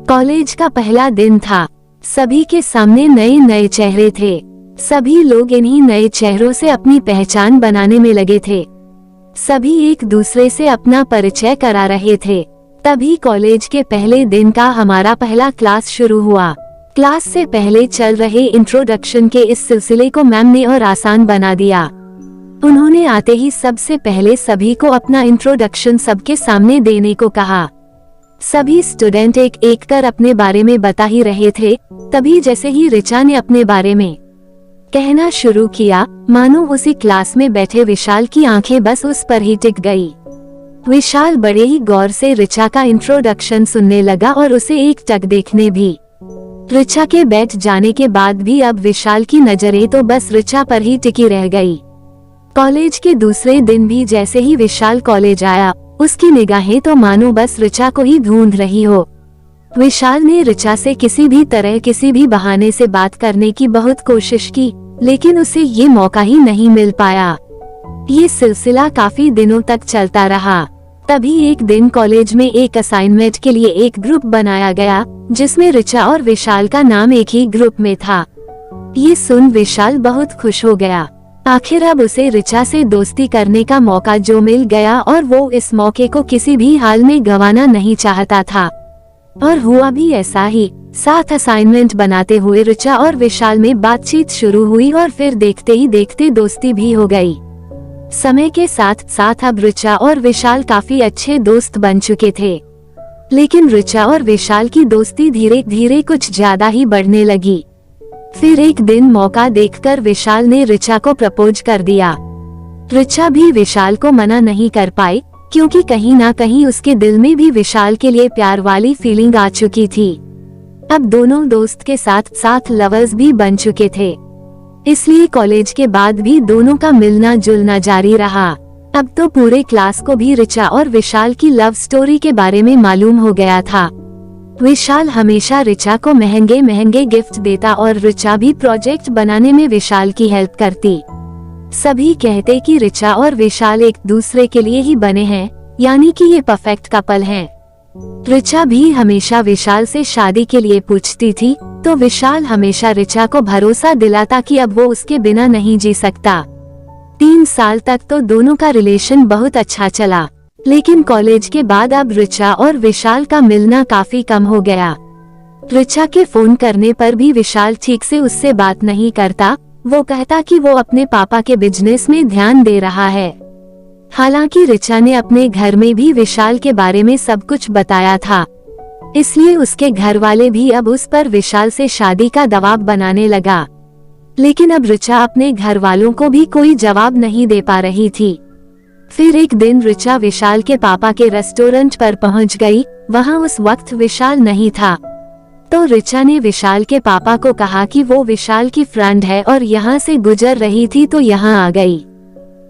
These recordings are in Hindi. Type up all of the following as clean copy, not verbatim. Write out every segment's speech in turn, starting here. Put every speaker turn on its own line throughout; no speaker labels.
कॉलेज का पहला दिन था। सभी के सामने नए नए चेहरे थे। सभी लोग इन्हीं नए चेहरों से अपनी पहचान बनाने में लगे थे। सभी एक दूसरे से अपना परिचय करा रहे थे। तभी कॉलेज के पहले दिन का हमारा पहला क्लास शुरू हुआ। क्लास से पहले चल रहे इंट्रोडक्शन के इस सिलसिले को मैम ने और आसान बना दिया। उन्होंने आते ही सबसे पहले सभी को अपना इंट्रोडक्शन सबके सामने देने को कहा। सभी स्टूडेंट एक एक कर अपने बारे में बता ही रहे थे। तभी जैसे ही ऋचा ने अपने बारे में कहना शुरू किया, मानो उसी क्लास में बैठे विशाल की आंखें बस उस पर ही टिक गई। विशाल बड़े ही गौर से ऋचा का इंट्रोडक्शन सुनने लगा और उसे एक टक देखने भी। ऋचा के बैठ जाने के बाद भी अब विशाल की नजरें तो बस ऋचा पर ही टिकी रह गई। कॉलेज के दूसरे दिन भी जैसे ही विशाल कॉलेज आया, उसकी निगाहें तो मानो बस ऋचा को ही ढूंढ रही हो। विशाल ने ऋचा से किसी भी तरह किसी भी बहाने से बात करने की बहुत कोशिश की, लेकिन उसे ये मौका ही नहीं मिल पाया। ये सिलसिला काफी दिनों तक चलता रहा। तभी एक दिन कॉलेज में एक असाइनमेंट के लिए एक ग्रुप बनाया गया, जिसमें ऋचा और विशाल का नाम एक ही ग्रुप में था। ये सुन विशाल बहुत खुश हो गया। आखिर अब उसे ऋचा से दोस्ती करने का मौका जो मिल गया और वो इस मौके को किसी भी हाल में गंवाना नहीं चाहता था। और हुआ भी ऐसा ही। साथ असाइनमेंट बनाते हुए ऋचा और विशाल में बातचीत शुरू हुई और फिर देखते ही देखते दोस्ती भी हो गई। समय के साथ साथ अब ऋचा और विशाल काफी अच्छे दोस्त बन चुके थे। लेकिन ऋचा और विशाल की दोस्ती धीरे धीरे कुछ ज्यादा ही बढ़ने लगी। फिर एक दिन मौका देखकर विशाल ने ऋचा को प्रपोज कर दिया। ऋचा भी विशाल को मना नहीं कर पाई, क्योंकि कहीं ना कहीं उसके दिल में भी विशाल के लिए प्यार वाली फीलिंग आ चुकी थी। अब दोनों दोस्त के साथ साथ लवर्स भी बन चुके थे। इसलिए कॉलेज के बाद भी दोनों का मिलना जुलना जारी रहा। अब तो पूरे क्लास को भी ऋचा और विशाल की लव स्टोरी के बारे में मालूम हो गया था। विशाल हमेशा ऋचा को महंगे महंगे गिफ्ट देता और ऋचा भी प्रोजेक्ट बनाने में विशाल की हेल्प करती। सभी कहते कि ऋचा और विशाल एक दूसरे के लिए ही बने हैं, यानी कि ये परफेक्ट कपल हैं। ऋचा भी हमेशा विशाल से शादी के लिए पूछती थी, तो विशाल हमेशा ऋचा को भरोसा दिलाता कि अब वो उसके बिना नहीं जी सकता। 3 साल तक तो दोनों का रिलेशन बहुत अच्छा चला, लेकिन कॉलेज के बाद अब ऋचा और विशाल का मिलना काफी कम हो गया। ऋचा के फोन करने पर भी विशाल ठीक से उससे बात नहीं करता। वो कहता कि वो अपने पापा के बिजनेस में ध्यान दे रहा है। हालांकि ऋचा ने अपने घर में भी विशाल के बारे में सब कुछ बताया था, इसलिए उसके घर वाले भी अब उस पर विशाल से शादी का दबाव बनाने लगा। लेकिन अब ऋचा अपने घर वालों को भी कोई जवाब नहीं दे पा रही थी। फिर एक दिन ऋचा विशाल के पापा के रेस्टोरेंट पर पहुंच गई। वहां उस वक्त विशाल नहीं था, तो ऋचा ने विशाल के पापा को कहा कि वो विशाल की फ्रेंड है और यहाँ से गुजर रही थी तो यहाँ आ गई।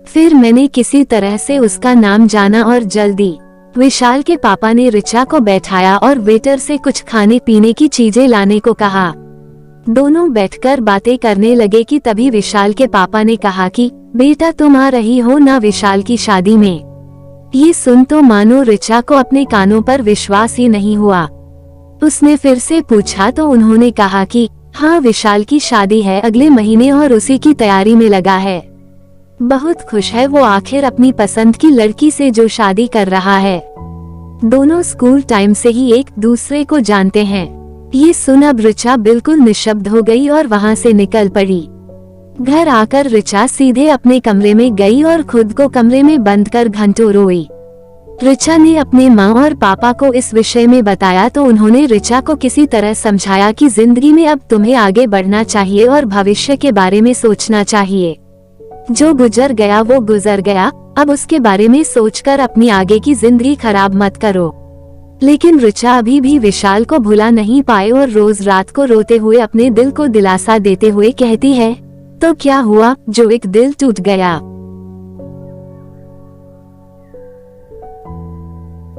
फिर मैंने किसी तरह से उसका नाम जाना और जल्दी विशाल के पापा ने ऋचा को बैठाया और वेटर से कुछ खाने पीने की चीजें लाने को कहा। दोनों बैठकर बातें करने लगे कि तभी विशाल के पापा ने कहा कि बेटा तुम आ रही हो ना विशाल की शादी में। ये सुन तो मानो ऋचा को अपने कानों पर विश्वास ही नहीं हुआ। उसने फिर से पूछा तो उन्होंने कहा कि हाँ विशाल की शादी है अगले महीने और उसी की तैयारी में लगा है। बहुत खुश है वो आखिर अपनी पसंद की लड़की से जो शादी कर रहा है। दोनों स्कूल टाइम से ही एक दूसरे को जानते हैं। ये सुन अब ऋचा बिल्कुल निशब्द हो गई और वहाँ से निकल पड़ी। घर आकर ऋचा सीधे अपने कमरे में गई और खुद को कमरे में बंद कर घंटों रोई। ऋचा ने अपने माँ और पापा को इस विषय में बताया तो उन्होंने ऋचा को किसी तरह समझाया कि जिंदगी में अब तुम्हें आगे बढ़ना चाहिए और भविष्य के बारे में सोचना चाहिए। जो गुजर गया वो गुजर गया, अब उसके बारे में सोचकर अपनी आगे की जिंदगी खराब मत करो। लेकिन ऋचा अभी भी विशाल को भुला नहीं पाए और रोज रात को रोते हुए अपने दिल को दिलासा देते हुए कहती है, तो क्या हुआ जो एक दिल टूट गया।